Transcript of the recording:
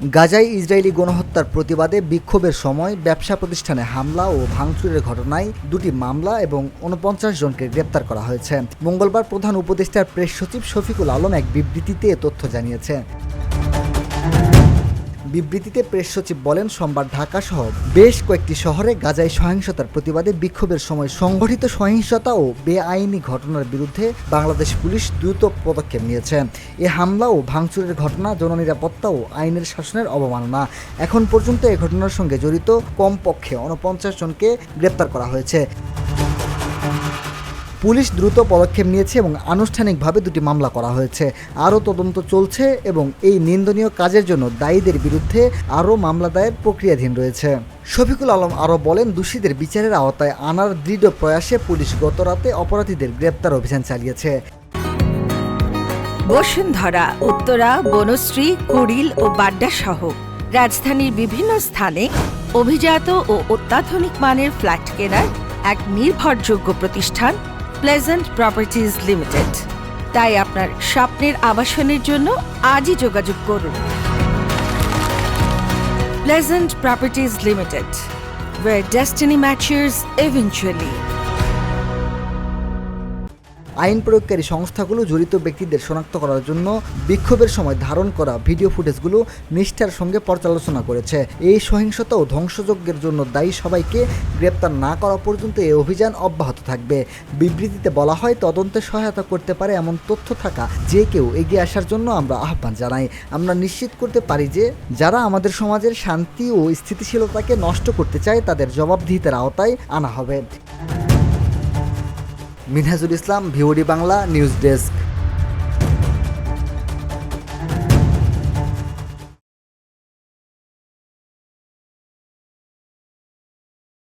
গাজায় ইসরায়েলি গণহত্যার প্রতিবাদে বিক্ষোভের সময় ব্যবসা প্রতিষ্ঠানে হামলা ও ভাঙচুরের ঘটনায় দুটি মামলা এবং ৪৯ জনকে গ্রেপ্তার করা হয়েছে। মঙ্গলবার প্রধান উপদেষ্টার প্রেস সচিব শফিকুল আলম এক বিবৃতিতে এ তথ্য জানিয়েছেন। বিবৃতিতে প্রেস সচিব বলেন, সোমবার ঢাকাসহ বেশ কয়েকটি শহরে গাজায় সহিংসতার প্রতিবাদে বিক্ষোভের সময় সংঘটিত সহিংসতা ও বেআইনি ঘটনার বিরুদ্ধে বাংলাদেশ পুলিশ দ্রুত পদক্ষেপ নিয়েছে। এ হামলা ও ভাঙচুরের ঘটনা জননিরাপত্তা ও আইনের শাসনের অবমাননা। এখন পর্যন্ত এ ঘটনার সঙ্গে জড়িত কমপক্ষে ৪৯ জনকে গ্রেপ্তার করা হয়েছে। পুলিশ দ্রুত পদক্ষেপ নিয়েছে এবং আনুষ্ঠানিকভাবে দুটি মামলা করা হয়েছে। আরও তদন্ত চলছে এবং এই নিন্দনীয় কাজের জন্য দায়ীদের বিরুদ্ধে আরও মামলা দায়ের প্রক্রিয়াধীন রয়েছে। শফিকুল আলম আরও বলেন, দোষীদের বিচারের আওতায় আনার দৃঢ় প্রয়াসে পুলিশ গতরাতে অপরাধীদের গ্রেপ্তার অভিযান চালিয়েছে। বসুন্ধরা, উত্তরা, বনশ্রী, কুড়িল ও বাড্ডা সহ রাজধানীর বিভিন্ন স্থানে অভিজাত ও অত্যাধুনিক মানের ফ্ল্যাট কেনার এক নির্ভরযোগ্য প্রতিষ্ঠান প্লেজেন্ট প্রপার্টিজ লিমিটেড। তাই আপনার স্বপ্নের আবাসনের জন্য আজই যোগাযোগ করুন। Pleasant properties limited, where destiny matches eventually. আইন প্রয়োগকারী সংস্থাগুলো জড়িত ব্যক্তিদের শনাক্ত করার জন্য বিক্ষোভের সময় ধারণ করা ভিডিও ফুটেজগুলো নিষ্ঠার সঙ্গে পর্যালোচনা করেছে। এই সহিংসতা ও ধ্বংসযজ্ঞের জন্য দায়ী সবাইকে গ্রেপ্তার না করা পর্যন্ত এই অভিযান অব্যাহত থাকবে। বিবৃতিতে বলা হয়, তদন্তে সহায়তা করতে পারে এমন তথ্য থাকা যে কেউ এগিয়ে আসার জন্য আমরা আহ্বান জানাই। আমরা নিশ্চিত করতে পারি যে যারা আমাদের সমাজের শান্তি ও স্থিতিশীলতাকে নষ্ট করতে চায় তাদের জবাবদিহিতার আওতায় আনা হবে। মিনহাজুল ইসলাম, ভিওডি বাংলা নিউজ ডেস্ক।